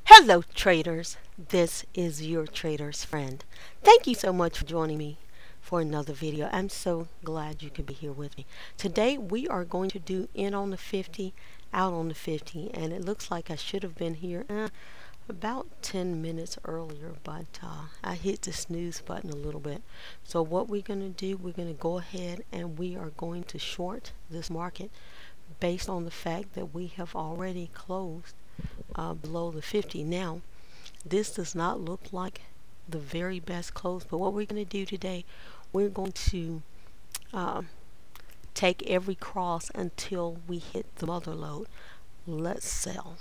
Hello, traders. This is your trader's friend. Thank you so much for joining me for another video. I'm so glad you could be here with me. Today, we are going to do in on the 50, out on the 50, and it looks like I should have been here about 10 minutes earlier, but I hit the snooze button a little bit. So what we're going to do, we're going to go ahead and we are going to short this market based on the fact that we have already closed below the 50. Now, this does not look like the very best close, but what we're going to do today, we're going to take every cross until we hit the mother load. Let's sell.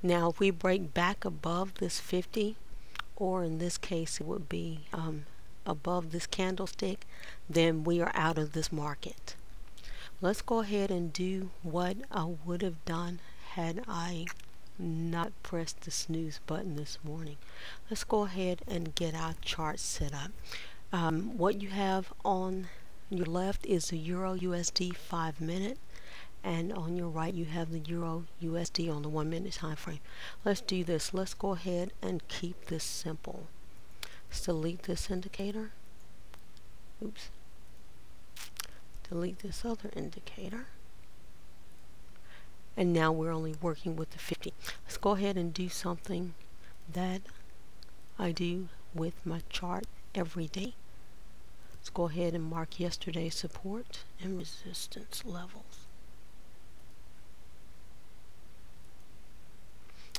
Now, if we break back above this 50, or in this case it would be above this candlestick, then we are out of this market. Let's go ahead and do what I would have done had I not pressed the snooze button this morning. Let's go ahead and get our chart set up. What you have on your left is the Euro USD 5 minute, and on your right you have the Euro USD on the 1 minute time frame. Let's do this. Let's go ahead and keep this simple. Delete this indicator. Oops. Delete this other indicator. And now we're only working with the 50. Let's go ahead and do something that I do with my chart every day. Let's go ahead and mark yesterday's support and resistance levels.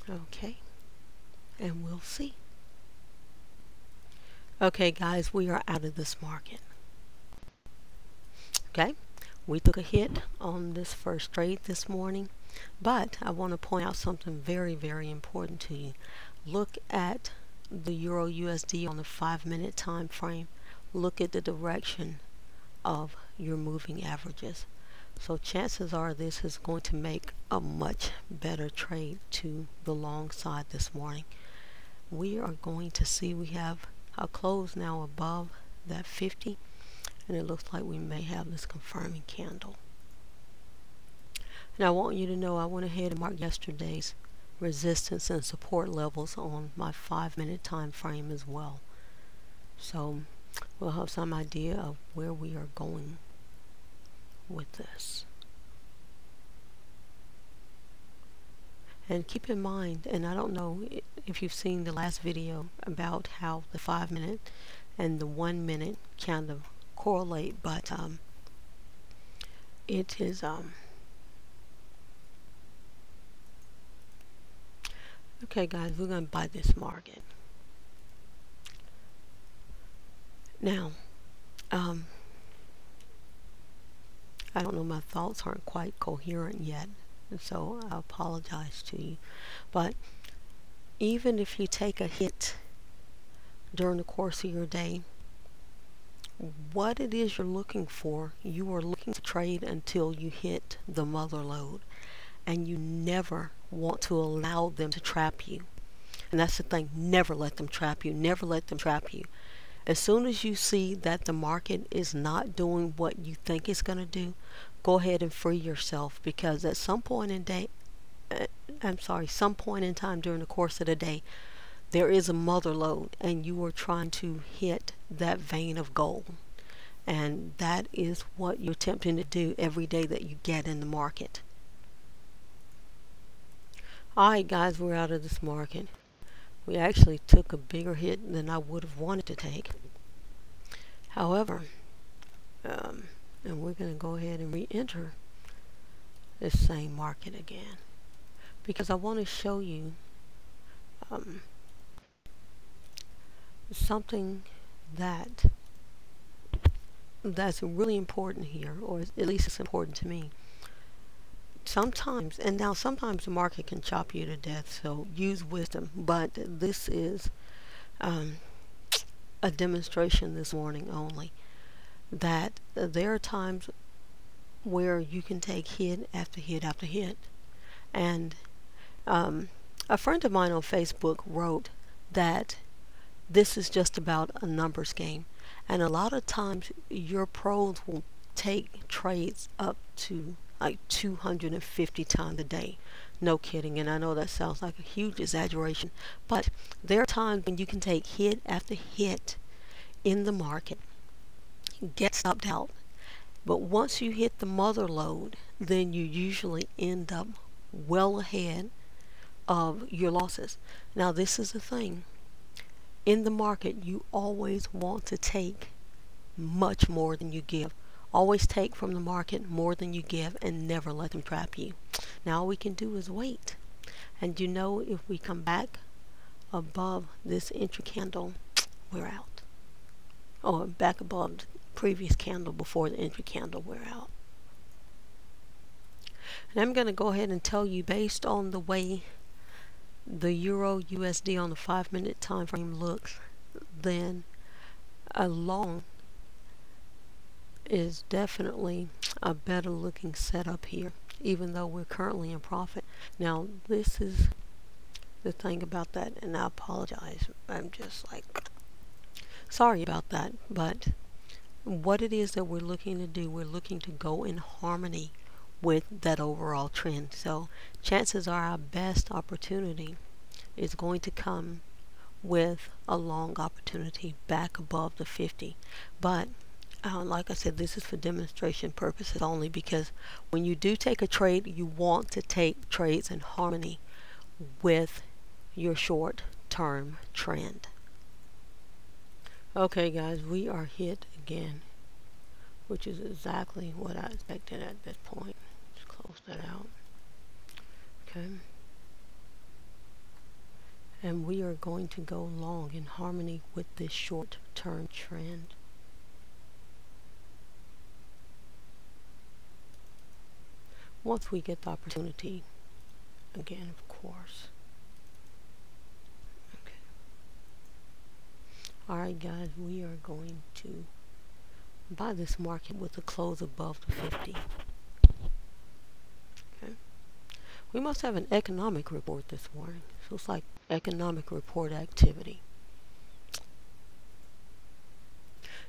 Okay, and we'll see. Okay, guys, we are out of this market. Okay, we took a hit on this first trade this morning, but I want to point out something very, very important to you. Look at the Euro USD on the 5 minute time frame. Look at the direction of your moving averages. So chances are this is going to make a much better trade to the long side this morning. We are going to see we have a close now above that 50, and it looks like we may have this confirming candle. And I want you to know I went ahead and marked yesterday's resistance and support levels on my 5 minute time frame as well. So we'll have some idea of where we are going with this. And keep in mind, and I don't know if you've seen the last video about how the 5 minute and the 1 minute kind of correlate, but it is okay, guys, we're going to buy this market. Now, I don't know, my thoughts aren't quite coherent yet, and so I apologize to you. But even if you take a hit during the course of your day, what it is you're looking for, you are looking to trade until you hit the mother load, and you never want to allow them to trap you. And that's the thing, never let them trap you, never let them trap you. As soon as you see that the market is not doing what you think it's going to do, go ahead and free yourself, because at some point in some point in time during the course of the day, there is a mother load, and you are trying to hit that vein of gold. And that is what you're attempting to do every day that you get in the market. Alright, guys, we're out of this market. We actually took a bigger hit than I would have wanted to take. However, and we're going to go ahead and re-enter this same market again, because I want to show you something that's really important here, or at least it's important to me. Sometimes, and now sometimes the market can chop you to death, so use wisdom, but this is a demonstration this morning only, that there are times where you can take hit after hit after hit. And a friend of mine on Facebook wrote that this is just about a numbers game, and a lot of times your pros will take trades up to like 250 times a day. No kidding. And I know that sounds like a huge exaggeration, but there are times when you can take hit after hit in the market, get stopped out. But once you hit the mother load, then you usually end up well ahead of your losses. Now, this is the thing. In the market, you always want to take much more than you give. Always take from the market more than you give and never let them trap you. Now all we can do is wait. And you know, if we come back above this entry candle, we're out. Or back above the previous candle before the entry candle, we're out. And I'm going to go ahead and tell you, based on the way the Euro USD on the 5-minute time frame looks, then a long is definitely a better looking setup here, even though we're currently in profit. Now, this is the thing about that, and I apologize. I'm just like, sorry about that. But what it is that we're looking to do, we're looking to go in harmony with that overall trend. So chances are our best opportunity is going to come with a long opportunity back above the 50. But like I said, this is for demonstration purposes only, because when you do take a trade, you want to take trades in harmony with your short-term trend. Okay guys, we are hit again, which is exactly what I expected at this point. Just close that out. Okay. And we are going to go long in harmony with this short-term trend. Once we get the opportunity, again, of course. Okay. Alright guys, we are going to buy this market with a close above the 50. Okay. We must have an economic report this morning. So it's like economic report activity.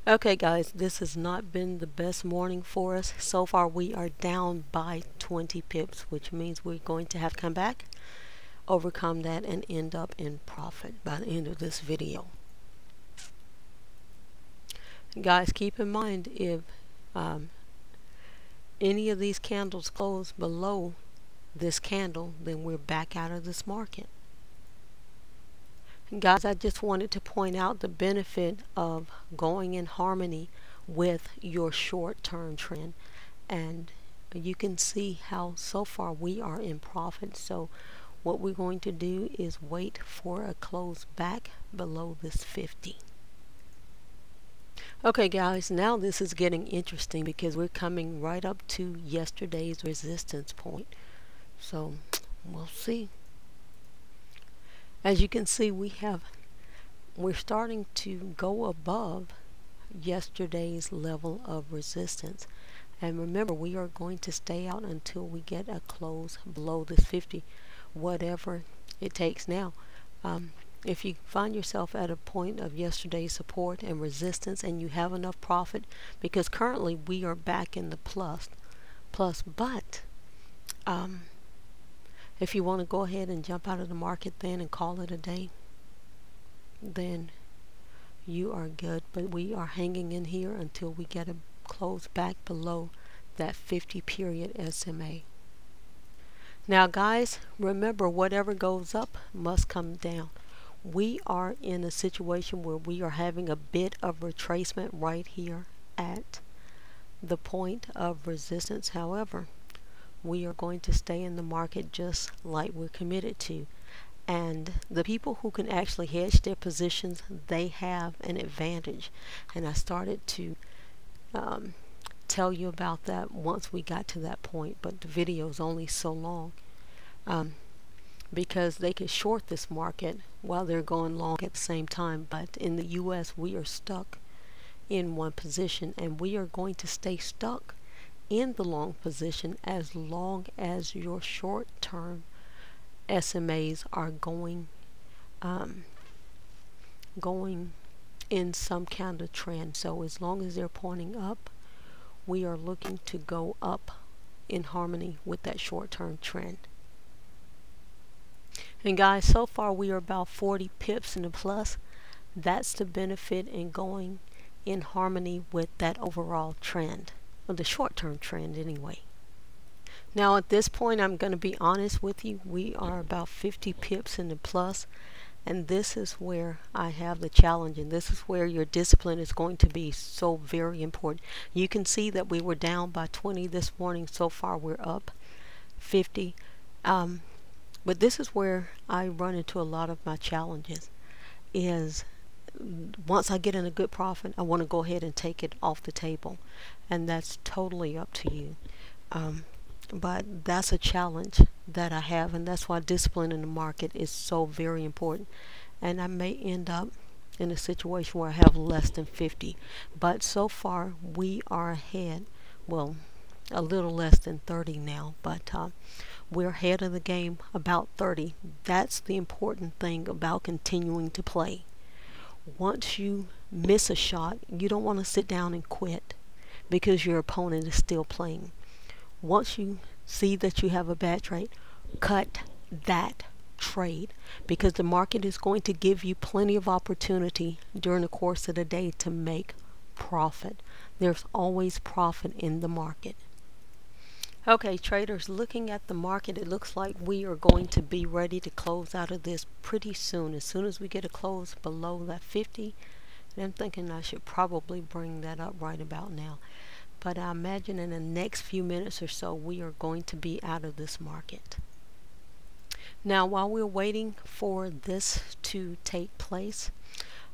Okay guys, this has not been the best morning for us. So far we are down by 20 pips, which means we're going to have to come back, overcome that, and end up in profit by the end of this video. Guys, keep in mind, if any of these candles close below this candle, then we're back out of this market. Guys, I just wanted to point out the benefit of going in harmony with your short-term trend, and you can see how so far we are in profit. So what we're going to do is wait for a close back below this 50. Okay guys, now this is getting interesting because we're coming right up to yesterday's resistance point. So we'll see. As you can see, we're starting to go above yesterday's level of resistance. And remember, we are going to stay out until we get a close below this 50, whatever it takes. Now, if you find yourself at a point of yesterday's support and resistance and you have enough profit, because currently we are back in the plus, but if you want to go ahead and jump out of the market then and call it a day, then you are good. But we are hanging in here until we get a close back below that 50 period SMA. Now guys, remember, whatever goes up must come down. We are in a situation where we are having a bit of retracement right here at the point of resistance. However, we are going to stay in the market just like we're committed to. And the people who can actually hedge their positions, they have an advantage. And I started to tell you about that once we got to that point, but the video is only so long, because they could short this market while they're going long at the same time. But in the US, we are stuck in one position, and we are going to stay stuck in the long position as long as your short-term SMAs are going in some kind of trend. So as long as they're pointing up, we are looking to go up in harmony with that short-term trend. And guys, so far we are about 40 pips in the plus. That's the benefit in going in harmony with that overall trend, or the short-term trend anyway. Now at this point, I'm going to be honest with you, we are about 50 pips in the plus, and this is where I have the challenge, and this is where your discipline is going to be so very important. You can see that we were down by 20 this morning. So far we're up 50. But this is where I run into a lot of my challenges, is once I get in a good profit, I want to go ahead and take it off the table, and that's totally up to you. But that's a challenge that I have, and that's why discipline in the market is so very important. And I may end up in a situation where I have less than 50, but so far we are ahead. Well, a little less than 30 now, but we're ahead of the game about 30. That's the important thing about continuing to play. Once you miss a shot, you don't want to sit down and quit because your opponent is still playing. Once you see that you have a bad trade, cut that trade, because the market is going to give you plenty of opportunity during the course of the day to make profit. There's always profit in the market. Okay, traders, looking at the market, it looks like we are going to be ready to close out of this pretty soon. As soon as we get a close below that 50, and I'm thinking I should probably bring that up right about now. But I imagine in the next few minutes or so, we are going to be out of this market. Now, while we're waiting for this to take place,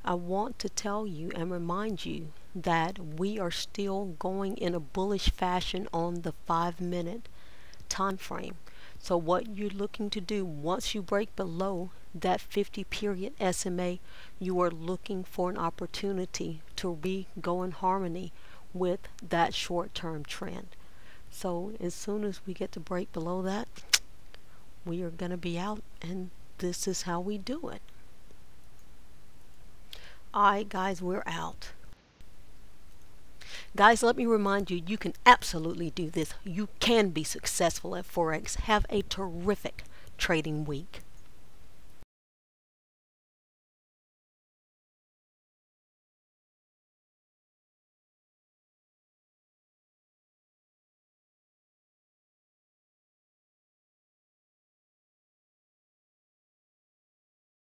I want to tell you and remind you that we are still going in a bullish fashion on the 5-minute time frame. So what you're looking to do, once you break below that 50 period SMA, you are looking for an opportunity to go in harmony with that short-term trend. So as soon as we get to break below that, we are going to be out, and this is how we do it. Alright guys, we're out. Guys, let me remind you, you can absolutely do this. You can be successful at Forex. Have a terrific trading week.